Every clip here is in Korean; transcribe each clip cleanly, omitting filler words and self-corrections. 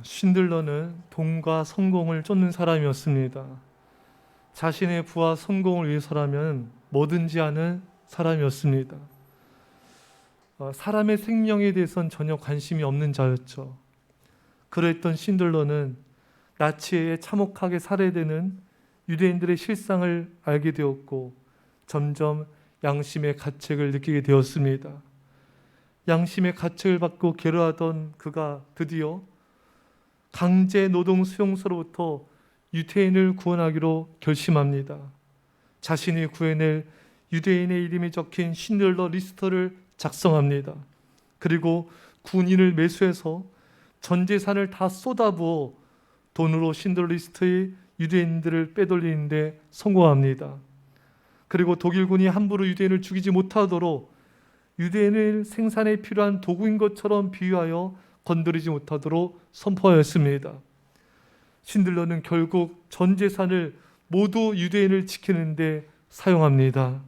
쉰들러는 돈과 성공을 쫓는 사람이었습니다. 자신의 부와 성공을 위해서라면 뭐든지 하는 사람이었습니다. 사람의 생명에 대해서는 전혀 관심이 없는 자였죠. 그랬던 쉰들러는 나치에 참혹하게 살해되는 유대인들의 실상을 알게 되었고 점점 양심의 가책을 느끼게 되었습니다. 양심의 가책을 받고 괴로워하던 그가 드디어 강제 노동 수용소로부터 유대인을 구원하기로 결심합니다. 자신이 구해낼 유대인의 이름이 적힌 쉰들러 리스트를 작성합니다. 그리고 군인을 매수해서 전 재산을 다 쏟아부어 돈으로 쉰들러 리스트의 유대인들을 빼돌리는데 성공합니다. 그리고 독일군이 함부로 유대인을 죽이지 못하도록 유대인을 생산에 필요한 도구인 것처럼 비유하여 건드리지 못하도록 선포하였습니다. 쉰들러는 결국 전 재산을 모두 유대인을 지키는데 사용합니다.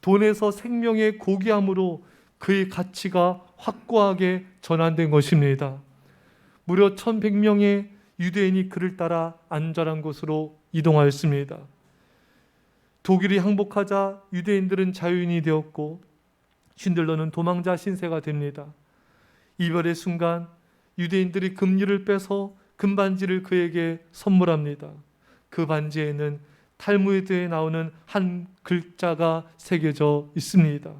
돈에서 생명의 고귀함으로 그의 가치가 확고하게 전환된 것입니다. 무려 1100명의 유대인이 그를 따라 안전한 곳으로 이동하였습니다. 독일이 항복하자 유대인들은 자유인이 되었고 쉰들러는 도망자 신세가 됩니다. 이별의 순간 유대인들이 금리를 빼서 금반지를 그에게 선물합니다. 그 반지에는 탈무드에 나오는 한 글자가 새겨져 있습니다.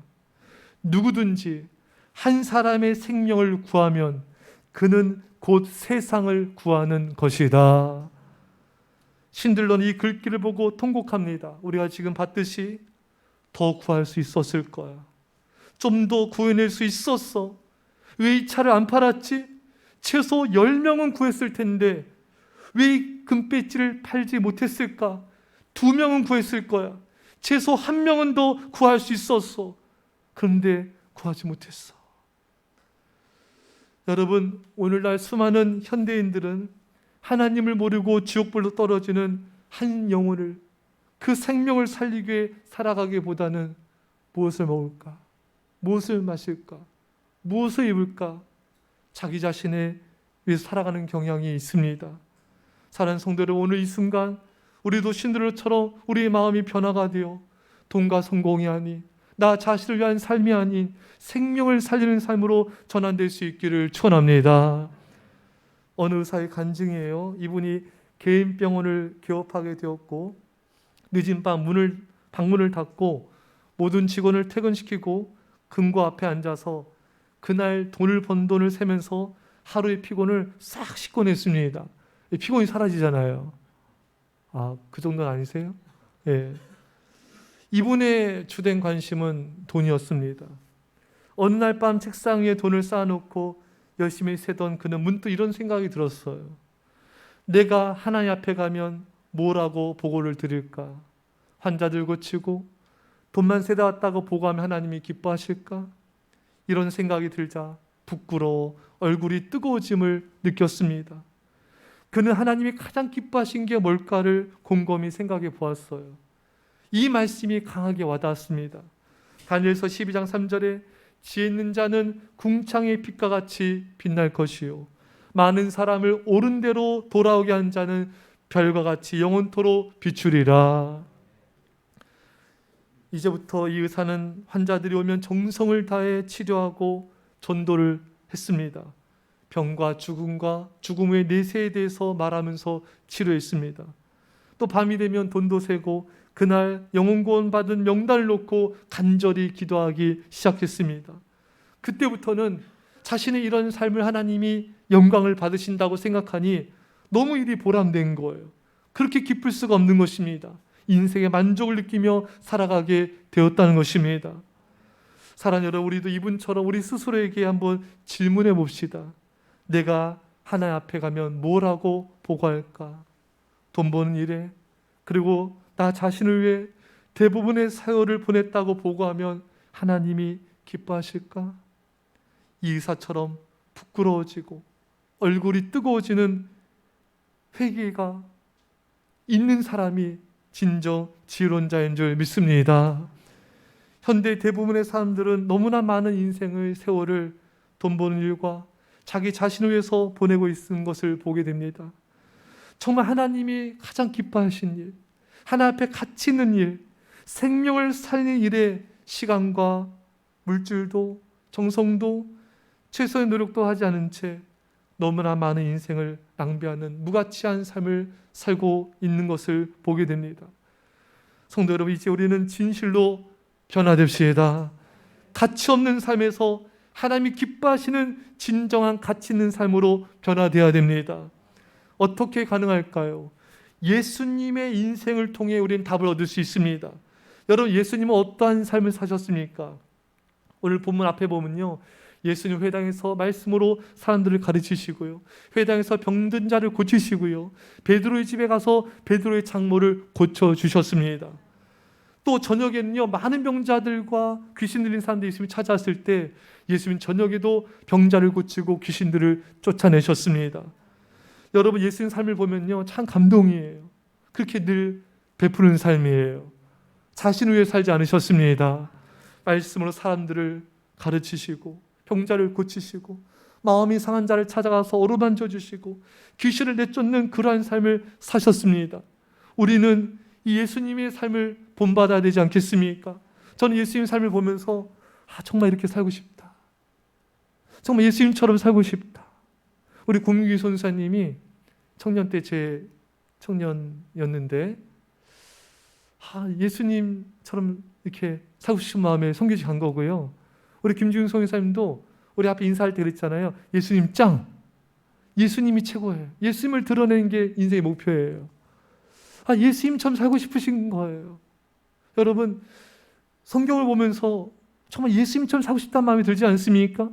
누구든지 한 사람의 생명을 구하면 그는 곧 세상을 구하는 것이다. 쉰들러는 이 글귀를 보고 통곡합니다. 우리가 지금 봤듯이 더 구할 수 있었을 거야. 좀 더 구해낼 수 있었어. 왜 이 차를 안 팔았지? 최소 10명은 구했을 텐데 왜 금배지를 팔지 못했을까? 2명은 구했을 거야. 최소 1명은 더 구할 수 있었어. 그런데 구하지 못했어. 여러분, 오늘날 수많은 현대인들은 하나님을 모르고 지옥불로 떨어지는 한 영혼을, 그 생명을 살리기 위해 살아가기보다는 무엇을 먹을까? 무엇을 마실까? 무엇을 입을까? 자기 자신에 위해서 살아가는 경향이 있습니다. 사랑하는 성도들, 오늘 이 순간 우리도 쉰들러처럼 우리의 마음이 변화가 되어 돈과 성공이 아닌 나 자신을 위한 삶이 아닌 생명을 살리는 삶으로 전환될 수 있기를 축원합니다. 어느 의사의 간증이에요. 이분이 개인병원을 개업하게 되었고 늦은 밤 방문을 닫고 모든 직원을 퇴근시키고 금고 앞에 앉아서 그날 돈을 번 돈을 세면서 하루의 피곤을 싹 씻어냈습니다. 피곤이 사라지잖아요. 그 정도는 아니세요? 예. 이분의 주된 관심은 돈이었습니다. 어느 날 밤 책상 위에 돈을 쌓아놓고 열심히 세던 그는 문득 이런 생각이 들었어요. 내가 하나님 앞에 가면 뭐라고 보고를 드릴까? 환자들 고치고 돈만 세다 왔다고 보고하면 하나님이 기뻐하실까? 이런 생각이 들자 부끄러워 얼굴이 뜨거워짐을 느꼈습니다. 그는 하나님이 가장 기뻐하신 게 뭘까를 곰곰이 생각해 보았어요. 이 말씀이 강하게 와닿았습니다. 다니엘서 12장 3절에 지혜 있는 자는 궁창의 빛과 같이 빛날 것이요 많은 사람을 옳은 대로 돌아오게 한 자는 별과 같이 영원토록 비추리라. 이제부터 이 의사는 환자들이 오면 정성을 다해 치료하고 전도를 했습니다. 병과 죽음의 내세에 대해서 말하면서 치료했습니다. 또 밤이 되면 돈도 세고 그날 영혼구원 받은 명단을 놓고 간절히 기도하기 시작했습니다. 그때부터는 자신의 이런 삶을 하나님이 영광을 받으신다고 생각하니 너무 일이 보람된 거예요. 그렇게 기쁠 수가 없는 것입니다. 인생의 만족을 느끼며 살아가게 되었다는 것입니다. 사랑하는 여러분, 우리도 이분처럼 우리 스스로에게 한번 질문해 봅시다. 내가 하나님 앞에 가면 뭐라고 보고할까? 돈 버는 일에, 그리고 나 자신을 위해 대부분의 사역을 보냈다고 보고하면 하나님이 기뻐하실까? 이 의사처럼 부끄러워지고 얼굴이 뜨거워지는 회개가 있는 사람이 진정 지혜로운 자인 줄 믿습니다. 현대 대부분의 사람들은 너무나 많은 인생의 세월을 돈 버는 일과 자기 자신을 위해서 보내고 있는 것을 보게 됩니다. 정말 하나님이 가장 기뻐하신 일, 하나님 앞에 가치 있는 일, 생명을 살리는 일에 시간과 물질도 정성도 최소의 노력도 하지 않은 채 너무나 많은 인생을 낭비하는 무가치한 삶을 살고 있는 것을 보게 됩니다. 성도 여러분, 이제 우리는 진실로 변화됩시다. 가치 없는 삶에서 하나님이 기뻐하시는 진정한 가치 있는 삶으로 변화되어야 됩니다. 어떻게 가능할까요? 예수님의 인생을 통해 우리는 답을 얻을 수 있습니다. 여러분, 예수님은 어떠한 삶을 사셨습니까? 오늘 본문 앞에 보면요, 예수님 회당에서 말씀으로 사람들을 가르치시고요, 회당에서 병든 자를 고치시고요, 베드로의 집에 가서 베드로의 장모를 고쳐주셨습니다. 또 저녁에는요, 많은 병자들과 귀신 들린 사람들이 예수님이 찾아왔을 때 예수님 저녁에도 병자를 고치고 귀신들을 쫓아내셨습니다. 여러분, 예수님 삶을 보면요, 참 감동이에요. 그렇게 늘 베푸는 삶이에요. 자신을 위해 살지 않으셨습니다. 말씀으로 사람들을 가르치시고 병자를 고치시고 마음이 상한 자를 찾아가서 어루만져 주시고 귀신을 내쫓는 그러한 삶을 사셨습니다. 우리는 이 예수님의 삶을 본받아야 되지 않겠습니까? 저는 예수님 삶을 보면서 정말 이렇게 살고 싶다. 정말 예수님처럼 살고 싶다. 우리 공유기 선사님이 청년 때 제 청년이었는데 예수님처럼 이렇게 살고 싶은 마음에 선교지 간 거고요. 우리 김지훈 선교사님도 우리 앞에 인사할 때 그랬잖아요. 예수님 짱! 예수님이 최고예요. 예수님을 드러내는 게 인생의 목표예요. 예수님처럼 살고 싶으신 거예요. 여러분, 성경을 보면서 정말 예수님처럼 살고 싶다는 마음이 들지 않습니까?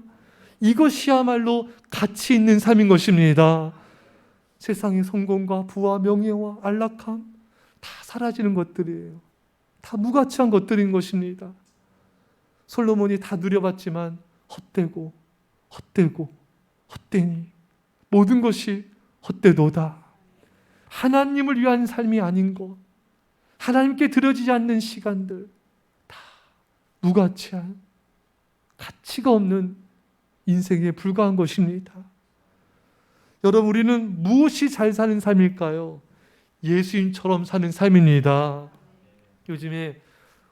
이것이야말로 가치 있는 삶인 것입니다. 세상의 성공과 부와 명예와 안락함 다 사라지는 것들이에요. 다 무가치한 것들인 것입니다. 솔로몬이 다 누려봤지만 헛되고 헛되니 모든 것이 헛되도다. 하나님을 위한 삶이 아닌 것, 하나님께 드려지지 않는 시간들 다 무가치한, 가치가 없는 인생에 불과한 것입니다. 여러분, 우리는 무엇이 잘 사는 삶일까요? 예수님처럼 사는 삶입니다. 요즘에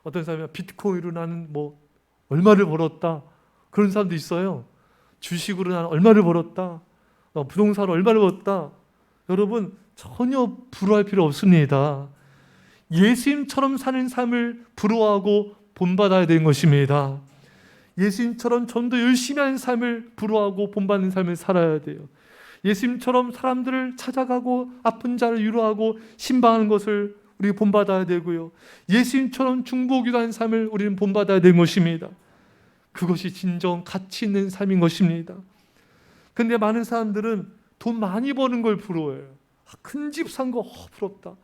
어떤 사람이 비트코인으로 나는 얼마를 벌었다, 그런 사람도 있어요. 주식으로 나는 얼마를 벌었다, 부동산으로 얼마를 벌었다. 여러분, 전혀 부러워할 필요 없습니다. 예수님처럼 사는 삶을 부러워하고 본받아야 되는 것입니다. 예수님처럼 좀 더 열심히 하는 삶을 부러워하고 본받는 삶을 살아야 돼요. 예수님처럼 사람들을 찾아가고 아픈 자를 위로하고 신방하는 것을 우리가 본받아야 되고요. 예수님처럼 중보기도하는 삶을 우리는 본받아야 되는 것입니다. 그것이 진정 가치 있는 삶인 것입니다. 근데 많은 사람들은 돈 많이 버는 걸 부러워해요. 큰 집 산 거 부럽다.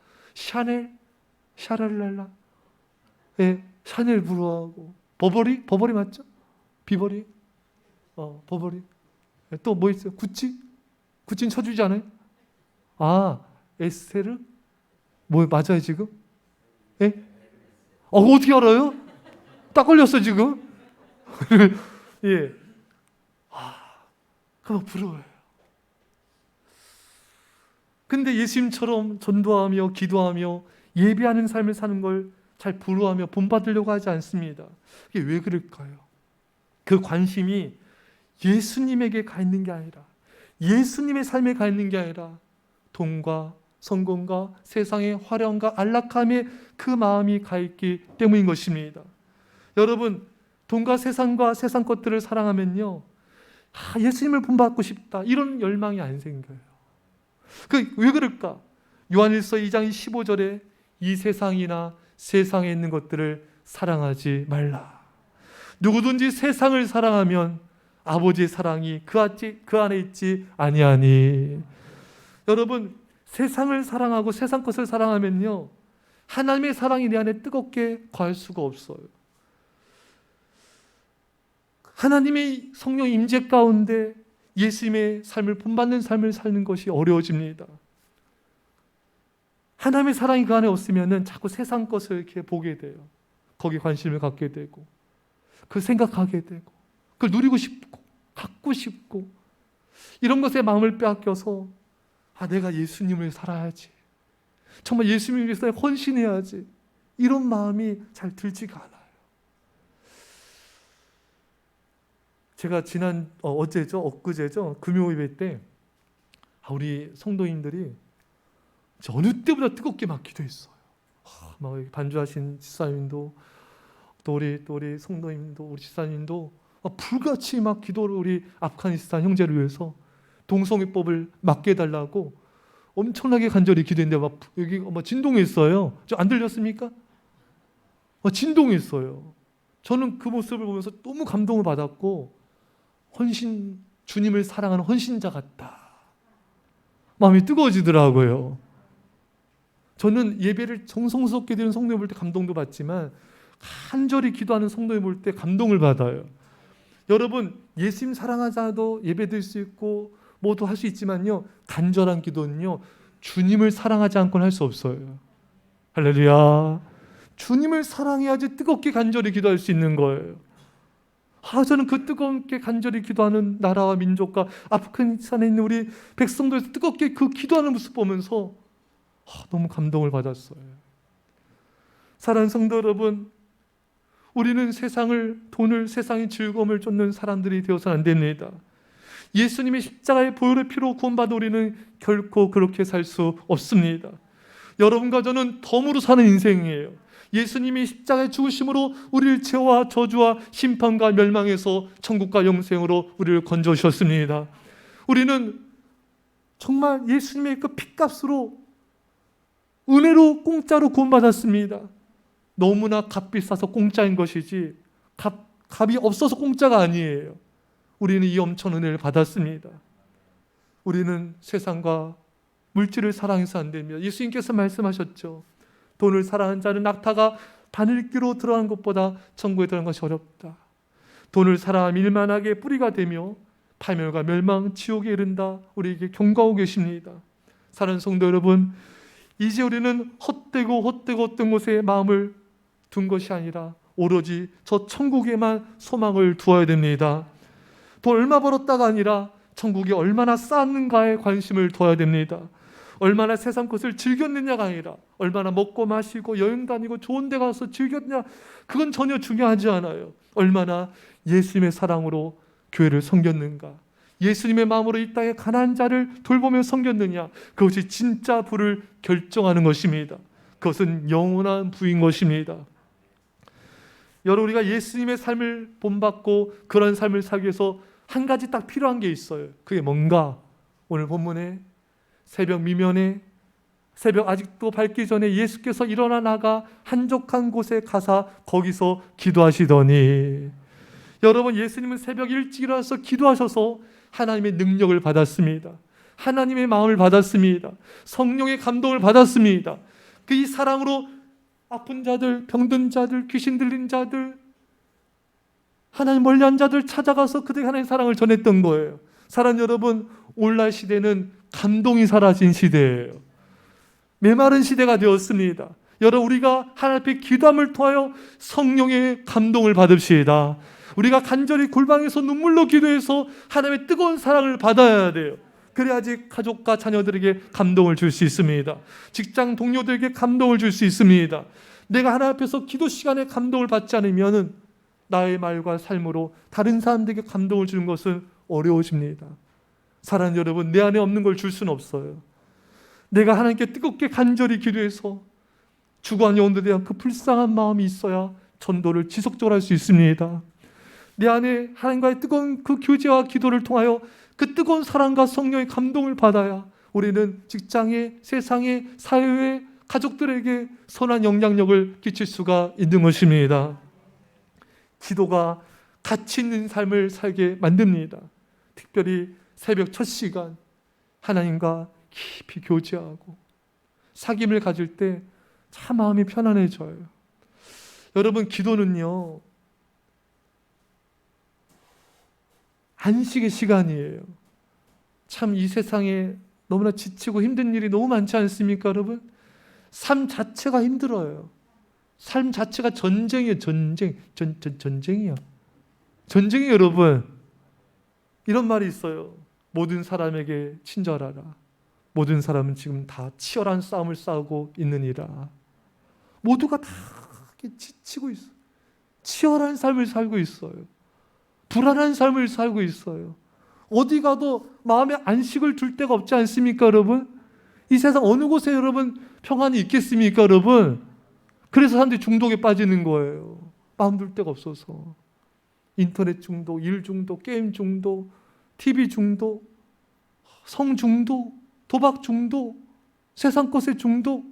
샤랄랄라. 샤넬 부러워하고. 버버리 맞죠? 비버리? 버버리. 또 뭐 있어요? 구찌는 쳐주지 않아요? 에스테르? 맞아요 지금? 예? 어떻게 알아요? 딱 걸렸어 지금? 예. 그거 부러워요. 근데 예수님처럼 전도하며 기도하며 예배하는 삶을 사는 걸 잘 부러워하며 본받으려고 하지 않습니다. 이게 왜 그럴까요? 그 관심이 예수님에게 가 있는 게 아니라, 예수님의 삶에 가 있는 게 아니라 돈과 성공과 세상의 화려함과 안락함에 그 마음이 가 있기 때문인 것입니다. 여러분, 돈과 세상과 세상 것들을 사랑하면요, 예수님을 본받고 싶다, 이런 열망이 안 생겨요. 왜 그럴까? 요한일서 2장 15절에 이 세상이나 세상에 있는 것들을 사랑하지 말라. 누구든지 세상을 사랑하면 아버지의 사랑이 그 안에 있지 아니하니. 여러분, 세상을 사랑하고 세상 것을 사랑하면요, 하나님의 사랑이 내 안에 뜨겁게 거할 수가 없어요. 하나님의 성령 임재 가운데 예수님의 삶을 본받는 삶을 사는 것이 어려워집니다. 하나님의 사랑이 그 안에 없으면 자꾸 세상 것을 이렇게 보게 돼요. 거기에 관심을 갖게 되고, 그걸 생각하게 되고, 그걸 누리고 싶고, 갖고 싶고. 이런 것에 마음을 빼앗겨서 내가 예수님을 살아야지, 정말 예수님을 위해서 헌신해야지, 이런 마음이 잘 들지가 않아요. 제가 엊그제죠 금요예배 때 우리 성도님들이 어느 때보다 뜨겁게 막 기도했어요. 막 반주하신 집사님도 또 우리 성도님도 우리 집사님도 불같이 막 기도를 우리 아프가니스탄 형제를 위해서 동성애법을 막게 해달라고 엄청나게 간절히 기도했는데 막 여기 진동했어요. 안 들렸습니까? 진동했어요. 저는 그 모습을 보면서 너무 감동을 받았고, 주님을 사랑하는 헌신자 같다, 마음이 뜨거워지더라고요. 저는 예배를 정성스럽게 드리는 성도님 볼 때 감동도 받지만 간절히 기도하는 성도님 볼 때 감동을 받아요. 여러분, 예수님 사랑하자도 예배 드릴 수 있고 뭐도 할 수 있지만요, 간절한 기도는요 주님을 사랑하지 않고는 할 수 없어요. 할렐루야. 주님을 사랑해야지 뜨겁게 간절히 기도할 수 있는 거예요. 저는 그 뜨겁게 간절히 기도하는 나라와 민족과 아프가니스탄에 있는 우리 백성들에서 뜨겁게 그 기도하는 모습 보면서 너무 감동을 받았어요. 사랑하는 성도 여러분, 우리는 돈을, 세상의 즐거움을 쫓는 사람들이 되어서는 안 됩니다. 예수님의 십자가의 보혈의 피로 구원받은 우리는 결코 그렇게 살 수 없습니다. 여러분과 저는 덤으로 사는 인생이에요. 예수님이 십자가의 죽으심으로 우리를 죄와 저주와 심판과 멸망에서 천국과 영생으로 우리를 건져주셨습니다. 우리는 정말 예수님의 그 핏값으로, 은혜로, 공짜로 구원받았습니다. 너무나 값비싸서 공짜인 것이지 값이 없어서 공짜가 아니에요. 우리는 이 엄청난 은혜를 받았습니다. 우리는 세상과 물질을 사랑해서 안 됩니다. 예수님께서 말씀하셨죠. 돈을 사랑하는 자는 낙타가 바늘기로 들어간 것보다 천국에 들어간 것이 어렵다. 돈을 사랑하면 일만하게 뿌리가 되며 파멸과 멸망, 지옥에 이른다. 우리에게 경고하고 계십니다. 사랑하는 성도 여러분, 이제 우리는 헛되고 어떤 곳에 마음을 둔 것이 아니라 오로지 저 천국에만 소망을 두어야 됩니다. 돈 얼마 벌었다가 아니라 천국에 얼마나 쌓았는가에 관심을 둬야 됩니다. 얼마나 세상 것을 즐겼느냐가 아니라 얼마나 먹고 마시고 여행 다니고 좋은 데 가서 즐겼냐, 그건 전혀 중요하지 않아요. 얼마나 예수님의 사랑으로 교회를 섬겼는가, 예수님의 마음으로 이 땅에 가난한 자를 돌보며 섬겼느냐, 그것이 진짜 부를 결정하는 것입니다. 그것은 영원한 부인 것입니다. 여러분, 우리가 예수님의 삶을 본받고 그런 삶을 살기 위해서 한 가지 딱 필요한 게 있어요. 그게 뭔가? 오늘 본문에 새벽 미면에, 새벽 아직도 밝기 전에 예수께서 일어나 나가 한적한 곳에 가사 거기서 기도하시더니, 여러분, 예수님은 새벽 일찍 일어나서 기도하셔서 하나님의 능력을 받았습니다. 하나님의 마음을 받았습니다. 성령의 감동을 받았습니다. 그 이 사랑으로 아픈 자들, 병든 자들, 귀신 들린 자들, 하나님 멀리한 자들 찾아가서 그들에게 하나님의 사랑을 전했던 거예요. 사랑하는 여러분, 오늘날 시대는 감동이 사라진 시대예요. 메마른 시대가 되었습니다. 여러분, 우리가 하나님 앞에 기도함을 통하여 성령의 감동을 받읍시다. 우리가 간절히 골방에서 눈물로 기도해서 하나님의 뜨거운 사랑을 받아야 돼요. 그래야지 가족과 자녀들에게 감동을 줄 수 있습니다. 직장 동료들에게 감동을 줄 수 있습니다. 내가 하나님 앞에서 기도 시간에 감동을 받지 않으면 나의 말과 삶으로 다른 사람들에게 감동을 주는 것은 어려워집니다. 사랑하는 여러분, 내 안에 없는 걸 줄 수는 없어요. 내가 하나님께 뜨겁게 간절히 기도해서 죽어간 영혼들에 대한 그 불쌍한 마음이 있어야 전도를 지속적으로 할 수 있습니다. 내 안에 하나님과의 뜨거운 그 교제와 기도를 통하여 그 뜨거운 사랑과 성령의 감동을 받아야 우리는 직장에, 세상에, 사회에, 가족들에게 선한 영향력을 끼칠 수가 있는 것입니다. 기도가 가치 있는 삶을 살게 만듭니다. 특별히 새벽 첫 시간 하나님과 깊이 교제하고 사귐을 가질 때 참 마음이 편안해져요. 여러분, 기도는요, 안식의 시간이에요. 참 이 세상에 너무나 지치고 힘든 일이 너무 많지 않습니까, 여러분? 삶 자체가 힘들어요. 삶 자체가 전쟁이에요. 전쟁이야. 전쟁이에요, 여러분. 이런 말이 있어요. 모든 사람에게 친절하라. 모든 사람은 지금 다 치열한 싸움을 싸우고 있느니라. 모두가 다 지치고 있어요. 치열한 삶을 살고 있어요. 불안한 삶을 살고 있어요. 어디 가도 마음에 안식을 둘 데가 없지 않습니까, 여러분? 이 세상 어느 곳에 여러분 평안이 있겠습니까, 여러분? 그래서 사람들이 중독에 빠지는 거예요. 마음 둘 데가 없어서. 인터넷 중독, 일 중독, 게임 중독, TV 중독, 성 중독, 도박 중독, 세상 것에 중독,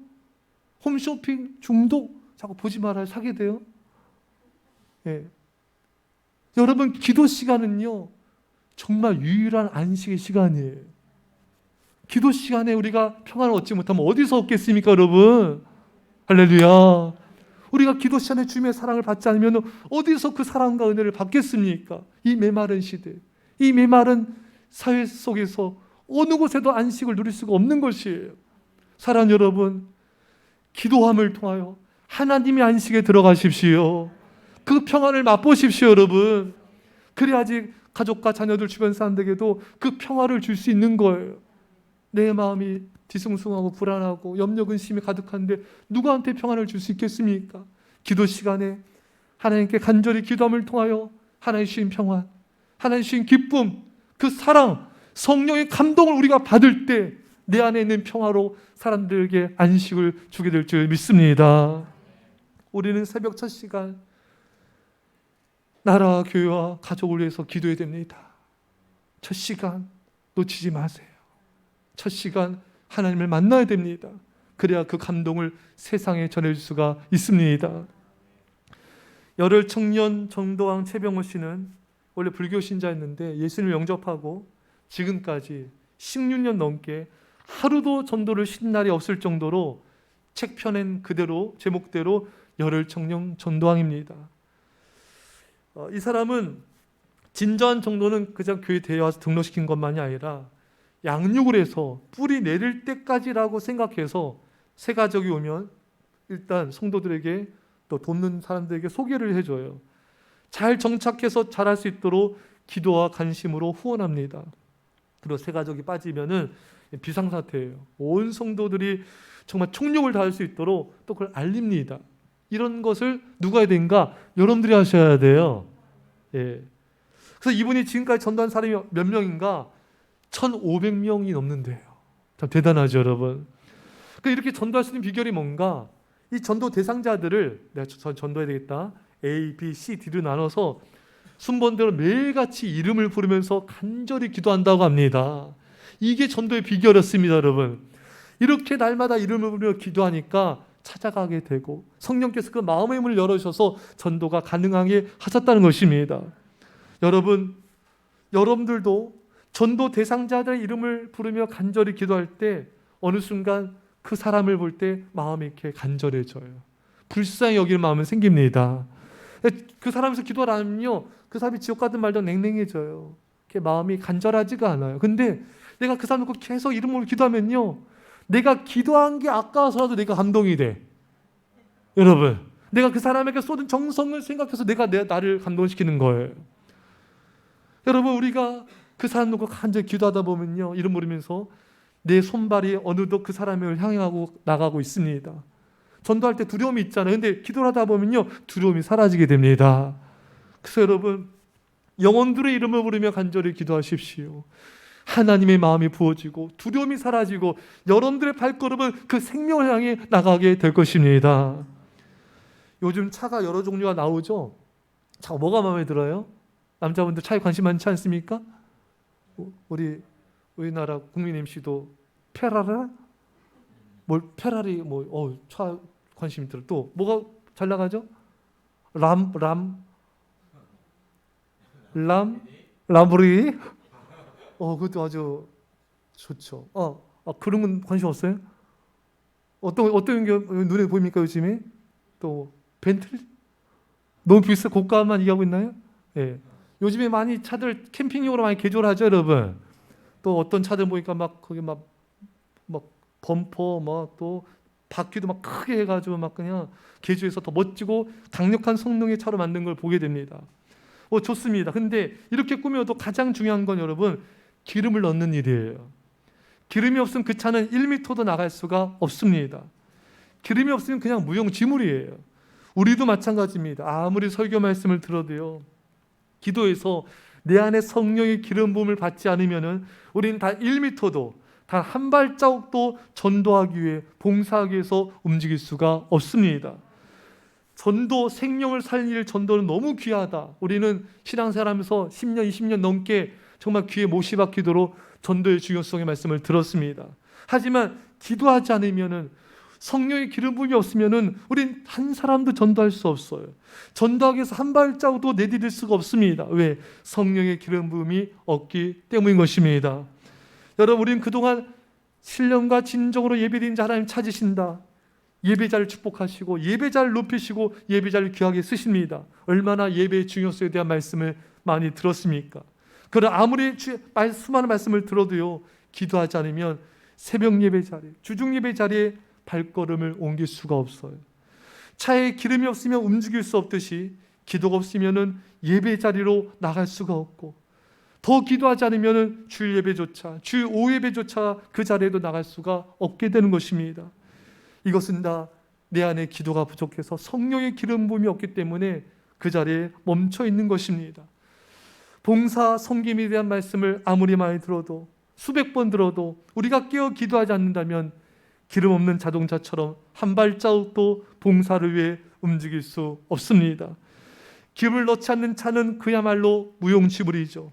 홈쇼핑 중독. 자꾸 보지 말아요. 사게 돼요. 예. 여러분, 기도 시간은요, 정말 유일한 안식의 시간이에요. 기도 시간에 우리가 평안을 얻지 못하면 어디서 얻겠습니까, 여러분? 할렐루야. 우리가 기도 시간에 주님의 사랑을 받지 않으면 어디서 그 사랑과 은혜를 받겠습니까? 이 메마른 시대, 이 메마른 사회 속에서 어느 곳에도 안식을 누릴 수가 없는 것이에요. 사랑하는 여러분, 기도함을 통하여 하나님의 안식에 들어가십시오. 그 평안을 맛보십시오, 여러분. 그래야지 가족과 자녀들, 주변 사람들에게도 그 평화를 줄 수 있는 거예요. 내 마음이 뒤숭숭하고 불안하고 염려 근심이 가득한데 누구한테 평안을 줄 수 있겠습니까? 기도 시간에 하나님께 간절히 기도함을 통하여 하나님 주신 평안, 하나님 주신 기쁨, 그 사랑, 성령의 감동을 우리가 받을 때 내 안에 있는 평화로 사람들에게 안식을 주게 될 줄 믿습니다. 우리는 새벽 첫 시간 나라와 교회와 가족을 위해서 기도해야 됩니다. 첫 시간 놓치지 마세요. 첫 시간 하나님을 만나야 됩니다. 그래야 그 감동을 세상에 전해줄 수가 있습니다. 열혈 청년 전도왕 최병호 씨는 원래 불교 신자였는데 예수님을 영접하고 지금까지 16년 넘게 하루도 전도를 쉰 날이 없을 정도로 책 펴낸 그대로 제목대로 열혈 청년 전도왕입니다. 이 사람은 진정한 정도는 그냥 교회 대회 와서 등록시킨 것만이 아니라 양육을 해서 뿌리 내릴 때까지라고 생각해서 새 가족이 오면 일단 성도들에게 또 돕는 사람들에게 소개를 해줘요. 잘 정착해서 잘할 수 있도록 기도와 관심으로 후원합니다. 그리고 새 가족이 빠지면은 비상사태예요. 온 성도들이 정말 총력을 다할 수 있도록 또 그걸 알립니다. 이런 것을 누가 해야 되는가? 여러분들이 하셔야 돼요. 예. 그래서 이분이 지금까지 전도한 사람이 몇 명인가? 1,500명이 넘는데요. 참 대단하죠, 여러분. 이렇게 전도할 수 있는 비결이 뭔가? 이 전도 대상자들을 내가 전도해야 되겠다. A, B, C, D로 나눠서 순번대로 매일같이 이름을 부르면서 간절히 기도한다고 합니다. 이게 전도의 비결이었습니다, 여러분. 이렇게 날마다 이름을 부르며 기도하니까 찾아가게 되고 성령께서 그 마음의 문을 열어주셔서 전도가 가능하게 하셨다는 것입니다. 여러분, 여러분들도 전도 대상자들의 이름을 부르며 간절히 기도할 때 어느 순간 그 사람을 볼 때 마음이 이렇게 간절해져요. 불쌍히 여길 마음은 생깁니다. 그 사람에서 기도를 안 하면요, 그 사람이 지옥 가든 말든 냉랭해져요. 이렇게 마음이 간절하지가 않아요. 근데 내가 그 사람 놓고 계속 이름으로 기도하면요, 내가 기도한 게 아까워서라도 내가 감동이 돼. 여러분, 내가 그 사람에게 쏟은 정성을 생각해서 나를 감동시키는 거예요. 여러분, 우리가 그 사람 놓고 간절히 기도하다 보면요, 이름 부르면서 내 손발이 어느덧 그 사람을 향하고 나가고 있습니다. 전도할 때 두려움이 있잖아요. 근데 기도를 하다 보면요, 두려움이 사라지게 됩니다. 그래서 여러분, 영혼들의 이름을 부르며 간절히 기도하십시오. 하나님의 마음이 부어지고 두려움이 사라지고 여러분들의 발걸음은 그 생명을 향해 나가게 될 것입니다. 요즘 차가 여러 종류가 나오죠. 차 뭐가 마음에 들어요? 남자분들 차에 관심 많지 않습니까? 우리나라 국민 MC도 페라리? 차 관심이 들어. 또 뭐가 잘 나가죠? 람보르기니? 그것도 아주 좋죠. 그런 건 관심 없어요? 어떤 게 눈에 보입니까, 요즘에? 또 벤틀리? 너무 비싸 고가만 얘기하고 있나요? 예. 요즘에 많이 차들 캠핑용으로 많이 개조를 하죠, 여러분. 또 어떤 차들 보니까 거기 범퍼 또 바퀴도 크게 해가지고 그냥 개조해서 더 멋지고 강력한 성능의 차로 만든 걸 보게 됩니다. 좋습니다. 근데 이렇게 꾸며도 가장 중요한 건 여러분, 기름을 넣는 일이에요. 기름이 없으면 그 차는 1m도 나갈 수가 없습니다. 기름이 없으면 그냥 무용지물이에요. 우리도 마찬가지입니다. 아무리 설교 말씀을 들어도요, 기도에서 내 안에 성령의 기름 부음을 받지 않으면은 우리는 단 1m도, 단 한 발자국도 전도하기 위해, 봉사하기 위해서 움직일 수가 없습니다. 전도, 생명을 살리는 일, 전도는 너무 귀하다. 우리는 신앙생활하면서 10년, 20년 넘게 정말 귀에 못이 박히도록 전도의 중요성의 말씀을 들었습니다. 하지만 기도하지 않으면은, 성령의 기름 부음이 없으면은 우린 한 사람도 전도할 수 없어요. 전도하기 위해서 한 발자국도 내디딜 수가 없습니다. 왜? 성령의 기름 부음이 없기 때문인 것입니다. 여러분, 우리는 그동안 신령과 진정으로 예배드린 자 하나님 찾으신다, 예배자를 축복하시고 예배자를 높이시고 예배자를 귀하게 쓰십니다. 얼마나 예배의 중요성에 대한 말씀을 많이 들었습니까? 그러나 아무리 수많은 말씀을 들어도요, 기도하지 않으면 새벽 예배 자리, 주중 예배 자리에 발걸음을 옮길 수가 없어요. 차에 기름이 없으면 움직일 수 없듯이 기도가 없으면 예배 자리로 나갈 수가 없고, 더 기도하지 않으면 주일 예배조차, 주일 오후 예배조차 그 자리에도 나갈 수가 없게 되는 것입니다. 이것은 다 내 안에 기도가 부족해서 성령의 기름 부음이 없기 때문에 그 자리에 멈춰 있는 것입니다. 봉사, 섬김에 대한 말씀을 아무리 많이 들어도, 수백 번 들어도 우리가 깨어 기도하지 않는다면 기름 없는 자동차처럼 한 발자국도 봉사를 위해 움직일 수 없습니다. 기름을 넣지 않는 차는 그야말로 무용지물이죠.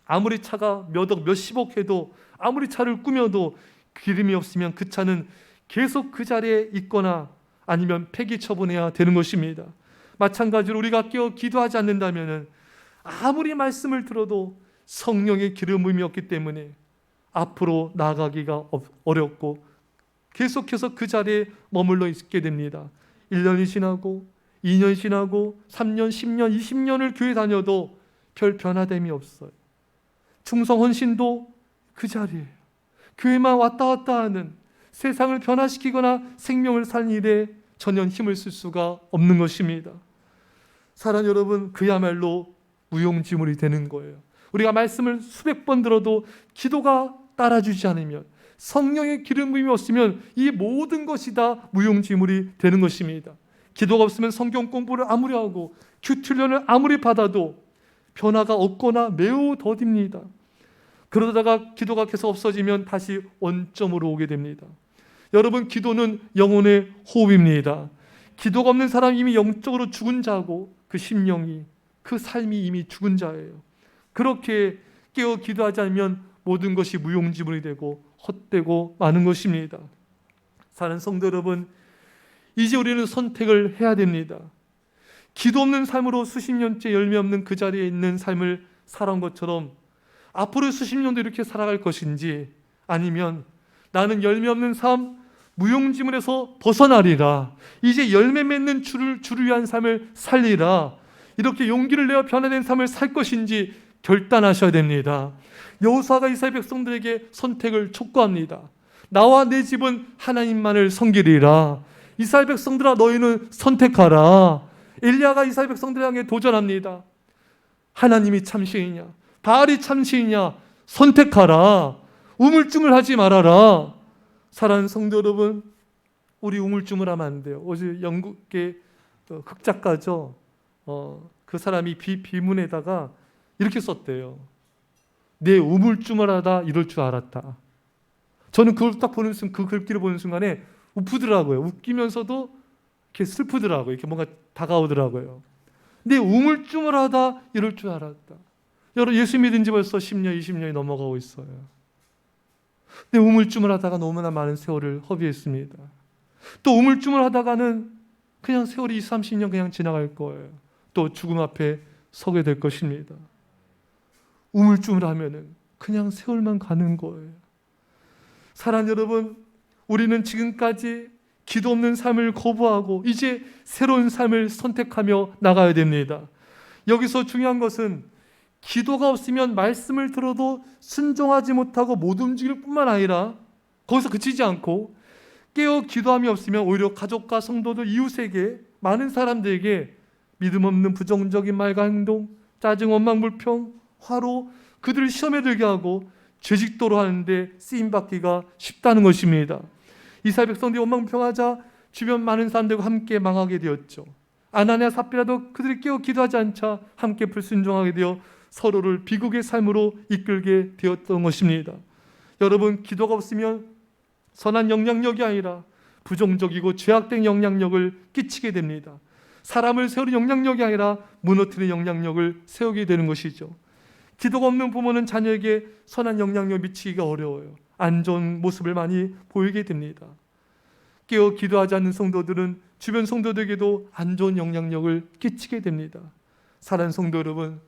아무리 차가 몇 억, 몇십억 해도, 아무리 차를 꾸며도 기름이 없으면 그 차는 계속 그 자리에 있거나 아니면 폐기 처분해야 되는 것입니다. 마찬가지로 우리가 깨어 기도하지 않는다면 아무리 말씀을 들어도 성령의 기름 부음이 없기 때문에 앞으로 나아가기가 어렵고 계속해서 그 자리에 머물러 있게 됩니다. 1년이 지나고 2년이 지나고 3년, 10년, 20년을 교회 다녀도 별 변화됨이 없어요. 충성 헌신도 그 자리예요. 교회만 왔다 갔다 하는, 세상을 변화시키거나 생명을 살리는 일에 전혀 힘을 쓸 수가 없는 것입니다. 사랑 여러분, 그야말로 무용지물이 되는 거예요. 우리가 말씀을 수백 번 들어도 기도가 따라주지 않으면, 성령의 기름 부음이 없으면 이 모든 것이 다 무용지물이 되는 것입니다. 기도가 없으면 성경 공부를 아무리 하고 큐틀련을 아무리 받아도 변화가 없거나 매우 더딥니다. 그러다가 기도가 계속 없어지면 다시 원점으로 오게 됩니다. 여러분, 기도는 영혼의 호흡입니다. 기도가 없는 사람이 이미 영적으로 죽은 자고, 그 심령이, 그 삶이 이미 죽은 자예요. 그렇게 깨어 기도하지 않으면 모든 것이 무용지물이 되고 헛되고 마는 것입니다. 사랑하는 성도 여러분, 이제 우리는 선택을 해야 됩니다. 기도 없는 삶으로 수십 년째 열매 없는 그 자리에 있는 삶을 살아온 것처럼 앞으로 수십 년도 이렇게 살아갈 것인지, 아니면 나는 열매 없는 삶, 무용지물에서 벗어나리라, 이제 열매 맺는 주를 위한 삶을 살리라, 이렇게 용기를 내어 변화된 삶을 살 것인지 결단하셔야 됩니다. 여호수아가 이스라엘 백성들에게 선택을 촉구합니다. 나와 내 집은 하나님만을 섬기리라. 이스라엘 백성들아, 너희는 선택하라. 엘리야가 이스라엘 백성들을 향해 도전합니다. 하나님이 참신이냐, 바알이 참신이냐, 선택하라. 우물쭈물하지 말아라. 사랑하는 성도 여러분, 우리 우물쭈물하면 안 돼요. 어제 영국의 극작가죠. 그 사람이 비문에다가 이렇게 썼대요. 내 우물쭈물하다 이럴 줄 알았다. 저는 그걸 딱 보는 순간, 그 글귀를 보는 순간에 웃프더라고요. 웃기면서도 이렇게 슬프더라고요. 이렇게 뭔가 다가오더라고요. 내 우물쭈물하다 이럴 줄 알았다. 여러분, 예수 믿은 지 벌써 10년, 20년이 넘어가고 있어요. 내 우물쭈물하다가 너무나 많은 세월을 허비했습니다. 또 우물쭈물하다가는 그냥 세월이 20, 30년 그냥 지나갈 거예요. 또 죽음 앞에 서게 될 것입니다. 우물쭈물하면은 그냥 세월만 가는 거예요. 사랑하는 여러분, 우리는 지금까지 기도 없는 삶을 거부하고 이제 새로운 삶을 선택하며 나가야 됩니다. 여기서 중요한 것은 기도가 없으면 말씀을 들어도 순종하지 못하고 못 움직일 뿐만 아니라 거기서 그치지 않고 깨어 기도함이 없으면 오히려 가족과 성도들, 이웃에게, 많은 사람들에게 믿음 없는 부정적인 말과 행동, 짜증, 원망, 불평, 화로 그들을 시험에 들게 하고 죄직도로 하는데 쓰임받기가 쉽다는 것입니다. 이스라엘 백성들이 원망평하자 주변 많은 사람들과 함께 망하게 되었죠. 아나니아 삽비라도 그들이 깨어 기도하지 않자 함께 불순종하게 되어 서로를 비극의 삶으로 이끌게 되었던 것입니다. 여러분, 기도가 없으면 선한 영향력이 아니라 부정적이고 죄악된 영향력을 끼치게 됩니다. 사람을 세우는 영향력이 아니라 무너뜨리는 영향력을 세우게 되는 것이죠. 기도가 없는 부모는 자녀에게 선한 영향력을 미치기가 어려워요. 안 좋은 모습을 많이 보이게 됩니다. 깨어 기도하지 않는 성도들은 주변 성도들에게도 안 좋은 영향력을 끼치게 됩니다. 사랑하는 성도 여러분,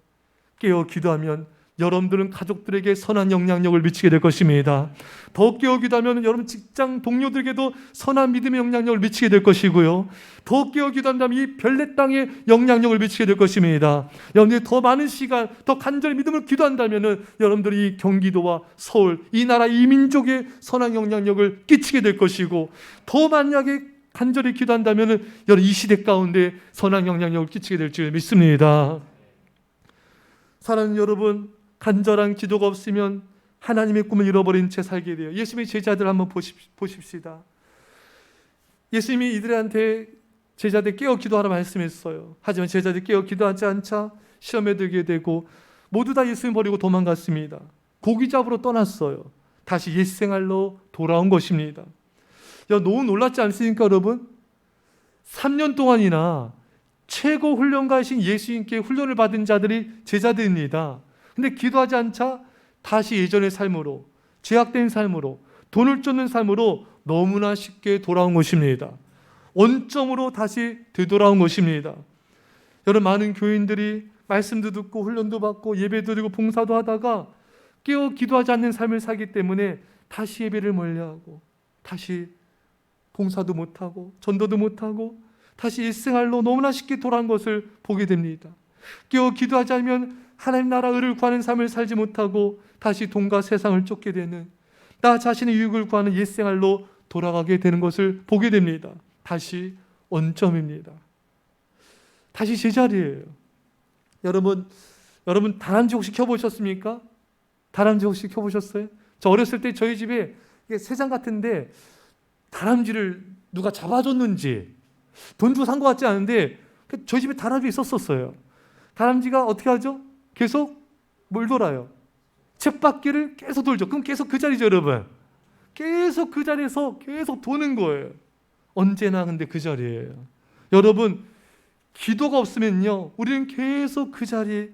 깨어 기도하면 여러분들은 가족들에게 선한 영향력을 미치게 될 것입니다. 더 깨어 기도하면 여러분 직장 동료들에게도 선한 믿음의 영향력을 미치게 될 것이고요. 더 깨어 기도한다면 이 별내 땅에 영향력을 미치게 될 것입니다. 여러분들이 더 많은 시간, 더 간절히 믿음을 기도한다면 여러분들이 이 경기도와 서울, 이 나라, 이 민족에 선한 영향력을 끼치게 될 것이고, 더 만약에 간절히 기도한다면 여러분 이 시대 가운데 선한 영향력을 끼치게 될 줄 믿습니다. 사랑하는 여러분, 간절한 기도가 없으면 하나님의 꿈을 잃어버린 채 살게 돼요. 예수님의 제자들 한번 보십시다. 예수님이 이들한테 제자들 깨어 기도하라 말씀했어요. 하지만 제자들이 깨어 기도하지 않자 시험에 들게 되고 모두 다 예수님 버리고 도망갔습니다. 고기 잡으러 떠났어요. 다시 옛 생활로 돌아온 것입니다. 너무 놀랍지 않습니까, 여러분? 3년 동안이나 최고 훈련가이신 예수님께 훈련을 받은 자들이 제자들입니다. 근데 기도하지 않자 다시 예전의 삶으로, 죄악된 삶으로, 돈을 쫓는 삶으로 너무나 쉽게 돌아온 것입니다. 원점으로 다시 되돌아온 것입니다. 여러분, 많은 교인들이 말씀도 듣고 훈련도 받고 예배도 드리고 봉사도 하다가 깨어 기도하지 않는 삶을 살기 때문에 다시 예배를 멀리하고 다시 봉사도 못하고 전도도 못하고 다시 일생활로 너무나 쉽게 돌아온 것을 보게 됩니다. 깨어 기도하지 않으면 하나님 나라 의를 구하는 삶을 살지 못하고 다시 돈과 세상을 쫓게 되는, 나 자신의 유익을 구하는 옛생활로 돌아가게 되는 것을 보게 됩니다. 다시 원점입니다. 다시 제자리예요. 여러분 다람쥐 혹시 켜보셨습니까? 다람쥐 혹시 켜보셨어요? 저 어렸을 때 저희 집에 새장 같은데 다람쥐를 누가 잡아줬는지 돈 주고 산 것 같지 않은데 저희 집에 다람쥐 있었어요. 다람쥐가 어떻게 하죠? 계속 뭘 돌아요? 쳇바퀴를 계속 돌죠. 그럼 계속 그 자리죠, 여러분. 계속 그 자리에서 계속 도는 거예요. 언제나 근데 그 자리예요. 여러분, 기도가 없으면요, 우리는 계속 그 자리,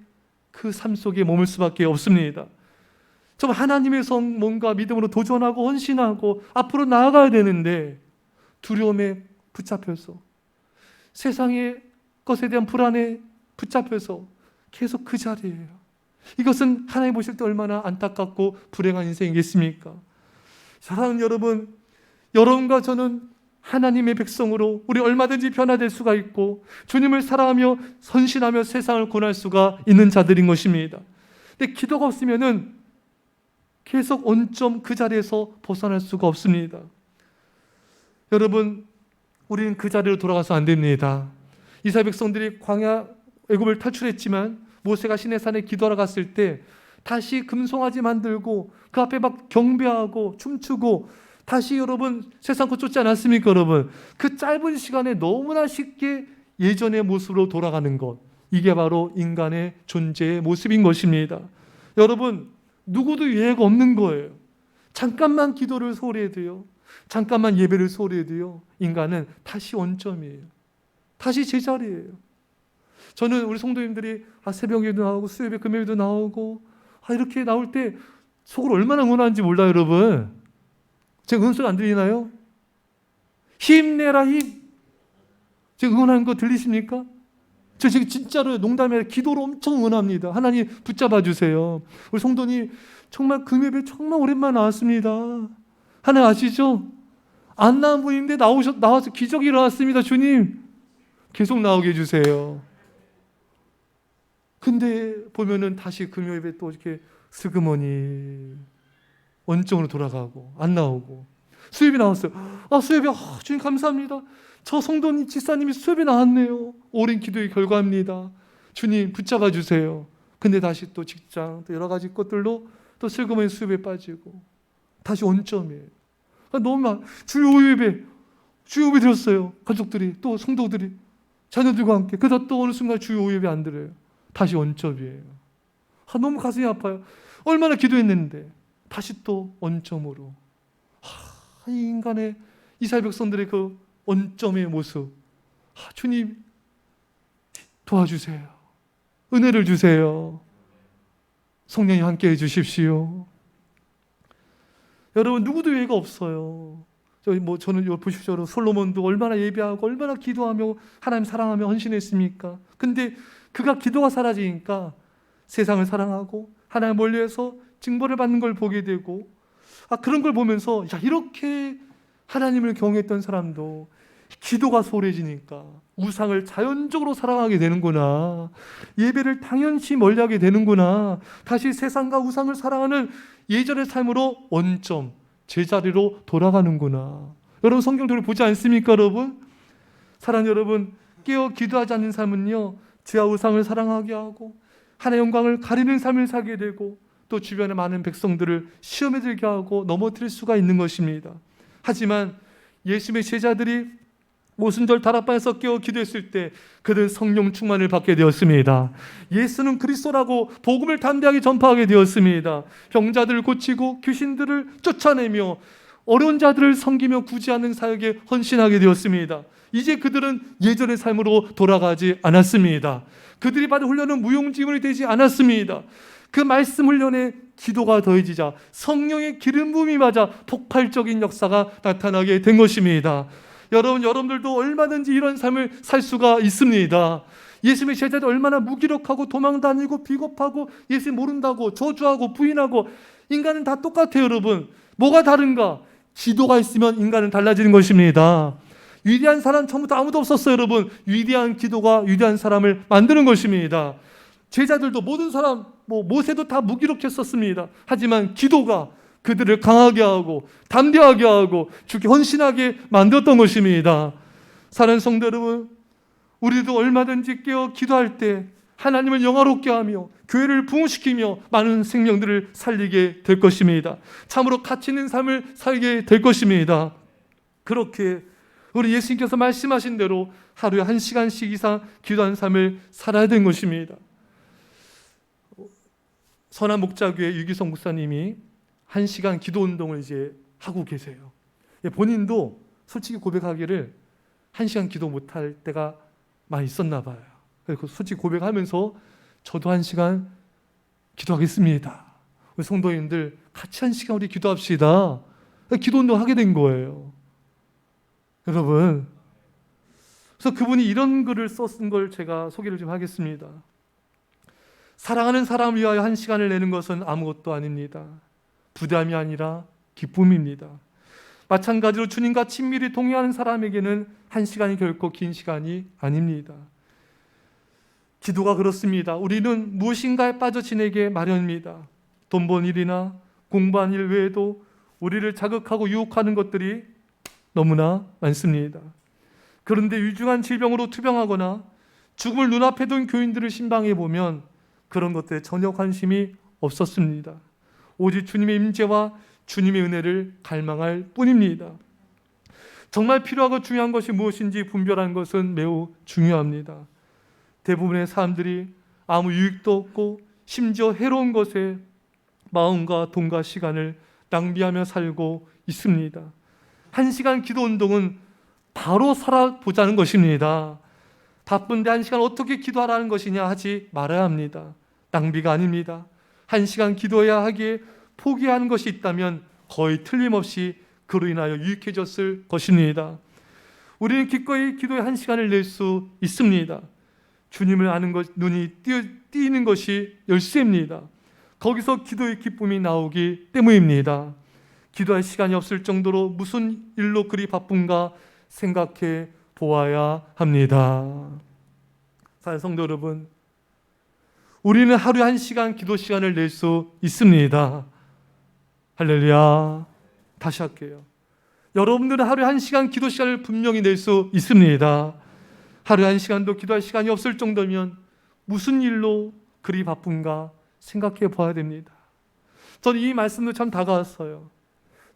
그 삶 속에 머물 수밖에 없습니다. 정말 하나님의 성 뭔가 믿음으로 도전하고 헌신하고 앞으로 나아가야 되는데 두려움에 붙잡혀서, 세상의 것에 대한 불안에 붙잡혀서 계속 그 자리예요. 이것은 하나님 보실 때 얼마나 안타깝고 불행한 인생이겠습니까? 사랑하는 여러분, 여러분과 저는 하나님의 백성으로 우리 얼마든지 변화될 수가 있고 주님을 사랑하며 선신하며 세상을 구원할 수가 있는 자들인 것입니다. 근데 기도가 없으면은 계속 원점 그 자리에서 벗어날 수가 없습니다. 여러분, 우리는 그 자리로 돌아가서 안 됩니다. 이스라엘 백성들이 광야 애굽을 탈출했지만 모세가 시내산에 기도하러 갔을 때 다시 금송아지 만들고 그 앞에 막 경배하고 춤추고 다시 여러분 세상 것 쫓지 않았습니까, 여러분? 그 짧은 시간에 너무나 쉽게 예전의 모습으로 돌아가는 것, 이게 바로 인간의 존재의 모습인 것입니다. 여러분, 누구도 예외가 없는 거예요. 잠깐만 기도를 소홀히 해도요, 잠깐만 예배를 소홀히 해도요, 인간은 다시 원점이에요. 다시 제자리예요. 저는 우리 성도님들이 새벽에도 나오고 수요일에 금요일도 나오고 이렇게 나올 때 속으로 얼마나 응원하는지 몰라요, 여러분. 제 응원소리 안 들리나요? 힘내라 힘. 제가 응원하는 거 들리십니까? 저 지금 진짜로 농담이 아니라 기도로 엄청 응원합니다. 하나님 붙잡아 주세요. 우리 성도님 정말 금요일에 정말 오랜만에 나왔습니다. 하나님 아시죠? 안 나온 분인데 나와서 기적이 일어났습니다. 주님 계속 나오게 해주세요. 근데 보면은 다시 금요일에 또 이렇게 슬그머니 원점으로 돌아가고 안 나오고, 수협이 나왔어요. 수협이 주님 감사합니다. 저 성도님 집사님이 수협이 나왔네요. 오랜 기도의 결과입니다. 주님 붙잡아 주세요. 근데 다시 또 직장 또 여러 가지 것들로 또 슬그머니 수협에 빠지고 다시 원점이에요. 너무 주요 5예배, 주요 5예배 드렸어요. 가족들이 또 성도들이 자녀들과 함께. 그러다 또 어느 순간 주요 5예배 안 드려요. 다시 원점이에요. 너무 가슴이 아파요. 얼마나 기도했는데 다시 또 원점으로. 이 인간의 이스라엘 백성들의 그 원점의 모습. 주님 도와주세요. 은혜를 주세요. 성령님 함께 해주십시오. 여러분 누구도 예가 없어요. 저는 보십시오. 솔로몬도 얼마나 예배하고 얼마나 기도하며 하나님 사랑하며 헌신했습니까? 근데 그가 기도가 사라지니까 세상을 사랑하고 하나님 멀리해서 징벌을 받는 걸 보게 되고, 그런 걸 보면서 이렇게 하나님을 경외했던 사람도 기도가 소홀해지니까 우상을 자연적으로 사랑하게 되는구나, 예배를 당연시 멀리하게 되는구나, 다시 세상과 우상을 사랑하는 예전의 삶으로 원점 제자리로 돌아가는구나. 여러분 성경들을 보지 않습니까? 여러분 사랑, 여러분 깨어 기도하지 않는 삶은요, 죄와 우상을 사랑하게 하고 하나의 영광을 가리는 삶을 살게 되고 또 주변의 많은 백성들을 시험에 들게 하고 넘어뜨릴 수가 있는 것입니다. 하지만 예수님의 제자들이 오순절 다락방에서 깨어 기도했을 때 그들은 성령 충만을 받게 되었습니다. 예수는 그리스도라고 복음을 담대하게 전파하게 되었습니다. 병자들을 고치고 귀신들을 쫓아내며 어려운 자들을 섬기며 구제하는 사역에 헌신하게 되었습니다. 이제 그들은 예전의 삶으로 돌아가지 않았습니다. 그들이 받은 훈련은 무용지물이 되지 않았습니다. 그 말씀 훈련에 기도가 더해지자 성령의 기름 부음이 맞아 폭발적인 역사가 나타나게 된 것입니다. 여러분들도 얼마든지 이런 삶을 살 수가 있습니다. 예수님의 제자들 얼마나 무기력하고 도망다니고 비겁하고 예수님 모른다고 저주하고 부인하고, 인간은 다 똑같아요. 여러분 뭐가 다른가? 기도가 있으면 인간은 달라지는 것입니다. 위대한 사람 처음부터 아무도 없었어요. 여러분 위대한 기도가 위대한 사람을 만드는 것입니다. 제자들도 모든 사람 모세도 다 무기력했었습니다. 하지만 기도가 그들을 강하게 하고 담대하게 하고 주께 헌신하게 만들었던 것입니다. 사랑하는 성도 여러분, 우리도 얼마든지 깨어 기도할 때 하나님을 영화롭게 하며 교회를 부흥시키며 많은 생명들을 살리게 될 것입니다. 참으로 가치 있는 삶을 살게 될 것입니다. 그렇게 우리 예수님께서 말씀하신 대로 하루에 1시간씩 이상 기도하는 삶을 살아야 되는 것입니다. 선한 목자교회 유기성 목사님이 1시간 기도 운동을 이제 하고 계세요. 본인도 솔직히 고백하기를 1시간 기도 못할 때가 많이 있었나 봐요. 그래서 솔직히 고백하면서 저도 1시간 기도하겠습니다. 우리 성도님들 같이 1시간 우리 기도합시다. 기도 운동 하게 된 거예요. 여러분, 그래서 그분이 이런 글을 쓴 걸 제가 소개를 좀 하겠습니다. 사랑하는 사람을 위하여 1시간을 내는 것은 아무것도 아닙니다. 부담이 아니라 기쁨입니다. 마찬가지로 주님과 친밀히 동행하는 사람에게는 1시간이 결코 긴 시간이 아닙니다. 기도가 그렇습니다. 우리는 무엇인가에 빠져 지내게 마련입니다. 돈 번 일이나 공부한 일 외에도 우리를 자극하고 유혹하는 것들이 너무나 많습니다. 그런데 위중한 질병으로 투병하거나 죽음을 눈앞에 둔 교인들을 신방해 보면 그런 것들에 전혀 관심이 없었습니다. 오직 주님의 임재와 주님의 은혜를 갈망할 뿐입니다. 정말 필요하고 중요한 것이 무엇인지 분별하는 것은 매우 중요합니다. 대부분의 사람들이 아무 유익도 없고 심지어 해로운 것에 마음과 돈과 시간을 낭비하며 살고 있습니다. 1시간 기도 운동은 바로 살아보자는 것입니다. 바쁜데 1시간 어떻게 기도하라는 것이냐 하지 말아야 합니다. 낭비가 아닙니다. 1시간 기도해야 하기에 포기하는 것이 있다면 거의 틀림없이 그로 인하여 유익해졌을 것입니다. 우리는 기꺼이 기도에 1시간을 낼 수 있습니다. 주님을 아는 것, 눈이 띄는 것이 열쇠입니다. 거기서 기도의 기쁨이 나오기 때문입니다. 기도할 시간이 없을 정도로 무슨 일로 그리 바쁜가 생각해 보아야 합니다. 사랑하는 성도 여러분, 우리는 하루에 1시간 기도 시간을 낼 수 있습니다. 할렐루야. 다시 할게요. 여러분들은 하루에 1시간 기도 시간을 분명히 낼 수 있습니다. 하루에 1시간도 기도할 시간이 없을 정도면 무슨 일로 그리 바쁜가 생각해 봐야 됩니다. 저는 이 말씀도 참 다가왔어요.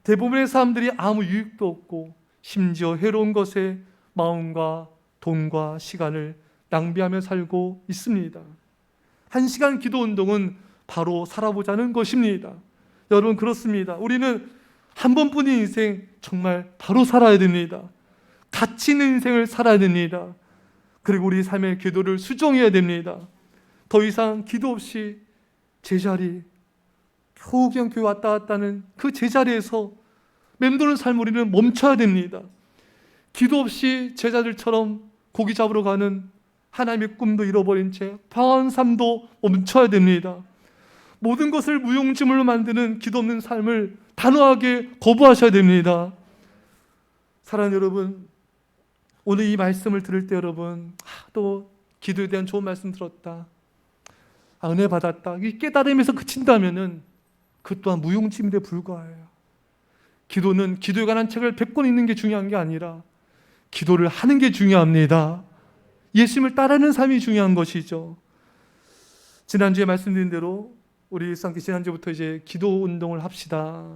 대부분의 사람들이 아무 유익도 없고 심지어 해로운 것에 마음과 돈과 시간을 낭비하며 살고 있습니다. 1시간 기도 운동은 바로 살아보자는 것입니다. 여러분, 그렇습니다. 우리는 한 번뿐인 인생 정말 바로 살아야 됩니다. 가치 있는 인생을 살아야 됩니다. 그리고 우리 삶의 기도를 수정해야 됩니다. 더 이상 기도 없이 제자리, 겨우 그냥 교회 왔다 갔다 하는 그 제자리에서 맴도는 삶을 우리는 멈춰야 됩니다. 기도 없이 제자들처럼 고기 잡으러 가는 하나님의 꿈도 잃어버린 채 방황한 삶도 멈춰야 됩니다. 모든 것을 무용지물로 만드는 기도 없는 삶을 단호하게 거부하셔야 됩니다. 사랑하는 여러분, 오늘 이 말씀을 들을 때 여러분, 또 기도에 대한 좋은 말씀 들었다, 은혜 받았다, 이 깨달음에서 그친다면은 그 또한 무용지물에 불과해요. 기도는 기도에 관한 책을 100권 읽는 게 중요한 게 아니라 기도를 하는 게 중요합니다. 예수님을 따르는 삶이 중요한 것이죠. 지난주에 말씀드린 대로 우리 일상기 지난주부터 이제 기도 운동을 합시다.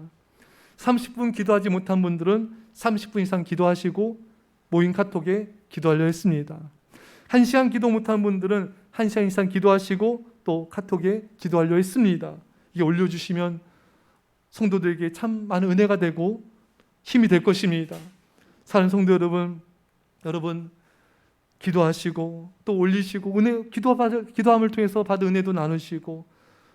30분 기도하지 못한 분들은 30분 이상 기도하시고 모임 카톡에 기도하려 했습니다. 1시간 기도 못한 분들은 1시간 이상 기도하시고 또 카톡에 기도하려 했습니다. 이게 올려주시면 성도들에게 참 많은 은혜가 되고 힘이 될 것입니다. 사랑하는 성도 여러분 기도하시고 또 올리시고 은혜 기도함을 통해서 받은 은혜도 나누시고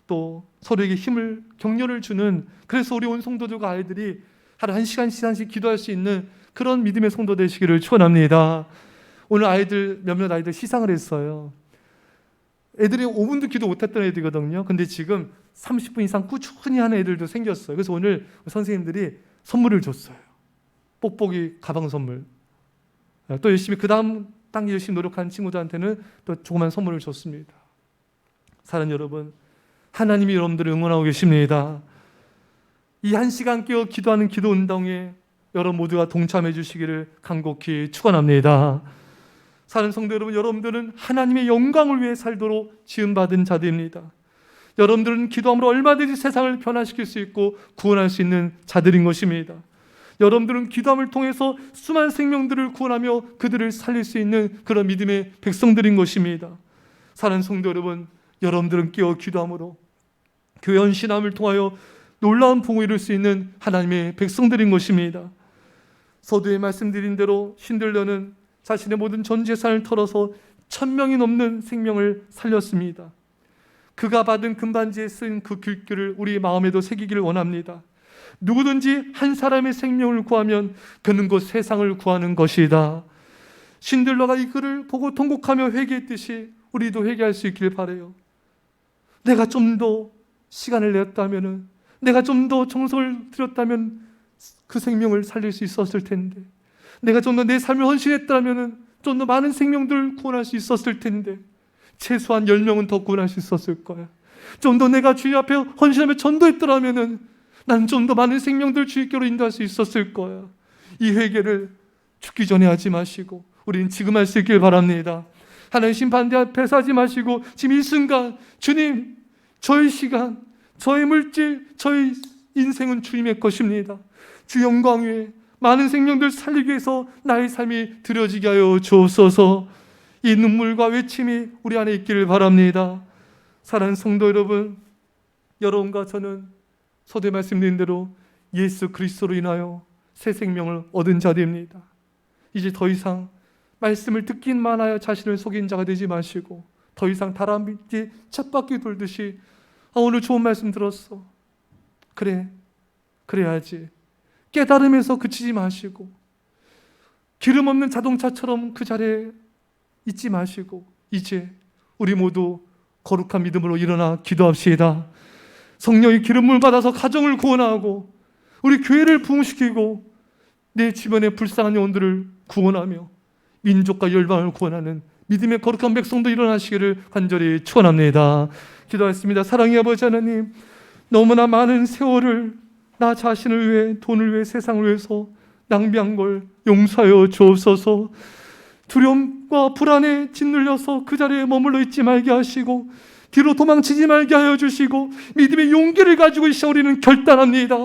또 서로에게 힘을 격려를 주는, 그래서 우리 온 성도들과 아이들이 하루 1시간씩 기도할 수 있는 그런 믿음의 성도 되시기를 축원합니다. 오늘 몇몇 아이들 시상을 했어요. 애들이 5분도 기도 못했던 애들이거든요. 근데 지금 30분 이상 꾸준히 하는 애들도 생겼어요. 그래서 오늘 선생님들이 선물을 줬어요. 뽁뽁이 가방 선물. 또 열심히 그 다음 단계 열심히 노력하는 친구들한테는 또 조그만 선물을 줬습니다. 사랑하는 여러분, 하나님이 여러분들을 응원하고 계십니다. 이 1시간 깨어 기도하는 기도 운동에 여러분 모두가 동참해 주시기를 간곡히 축원합니다. 사랑하는 성도 여러분, 여러분들은 하나님의 영광을 위해 살도록 지음받은 자들입니다. 여러분들은 기도함으로 얼마든지 세상을 변화시킬 수 있고 구원할 수 있는 자들인 것입니다. 여러분들은 기도함을 통해서 수많은 생명들을 구원하며 그들을 살릴 수 있는 그런 믿음의 백성들인 것입니다. 사랑하는 성도 여러분, 여러분들은 깨어 기도함으로 교회 헌신함을 통하여 놀라운 복을 이룰 수 있는 하나님의 백성들인 것입니다. 서두에 말씀드린 대로 신들러는 자신의 모든 전 재산을 털어서 1000명이 넘는 생명을 살렸습니다. 그가 받은 금반지에 쓴 그 글귀를 우리 마음에도 새기기를 원합니다. 누구든지 한 사람의 생명을 구하면 그는 곧 세상을 구하는 것이다. 신들러가 이 글을 보고 통곡하며 회개했듯이 우리도 회개할 수 있길 바라요. 내가 좀 더 시간을 내었다면, 내가 좀 더 정성을 들였다면 그 생명을 살릴 수 있었을 텐데, 내가 좀 더 내 삶을 헌신했다면 좀 더 많은 생명들을 구원할 수 있었을 텐데, 최소한 10명은 더 구원할 수 있었을 거야. 좀 더 내가 주님 앞에 헌신하며 전도했더라면 난 좀 더 많은 생명들 주님께로 인도할 수 있었을 거야. 이 회개를 죽기 전에 하지 마시고 우리는 지금 할 수 있길 바랍니다. 하나님 심판대 앞에서 하지 마시고 지금 이 순간, 주님, 저의 시간, 저의 물질, 저의 인생은 주님의 것입니다. 주 영광 위에 많은 생명들 살리기 위해서 나의 삶이 드려지게 하여 주옵소서. 이 눈물과 외침이 우리 안에 있기를 바랍니다. 사랑하는 성도 여러분, 여러분과 저는 서두에 말씀드린 대로 예수 그리스도로 인하여 새 생명을 얻은 자들입니다. 이제 더 이상 말씀을 듣기만 하여 자신을 속인 자가 되지 마시고 더 이상 다람쥐 쳇바퀴 돌듯이 오늘 좋은 말씀 들었어, 그래야지 깨달음에서 그치지 마시고 기름 없는 자동차처럼 그 자리에 있지 마시고 이제 우리 모두 거룩한 믿음으로 일어나 기도합시다. 성령의 기름을 받아서 가정을 구원하고 우리 교회를 부흥시키고 내 주변의 불쌍한 영혼들을 구원하며 민족과 열방을 구원하는 믿음의 거룩한 백성도 일어나시기를 간절히 축원합니다. 기도하겠습니다. 사랑의 아버지 하나님, 너무나 많은 세월을 나 자신을 위해, 돈을 위해, 세상을 위해서 낭비한 걸 용서하여 주옵소서. 두려움과 불안에 짓눌려서 그 자리에 머물러 있지 말게 하시고 뒤로 도망치지 말게 하여 주시고 믿음의 용기를 가지고 이 시간 우리는 결단합니다.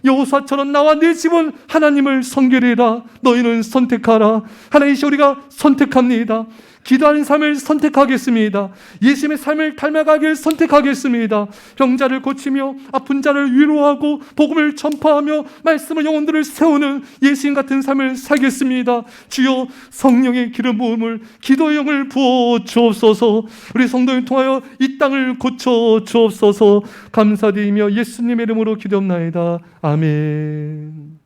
여호수아처럼 나와 내 집은 하나님을 섬기리라. 너희는 선택하라. 하나님, 이 시간 우리가 선택합니다. 기도하는 삶을 선택하겠습니다. 예수님의 삶을 닮아가길 선택하겠습니다. 병자를 고치며 아픈 자를 위로하고 복음을 전파하며 말씀의 영혼들을 세우는 예수님 같은 삶을 살겠습니다. 주여, 성령의 기름 부음을, 기도의 영을 부어 주옵소서. 우리 성도를 통하여 이 땅을 고쳐 주옵소서. 감사드리며 예수님의 이름으로 기도합나이다. 아멘.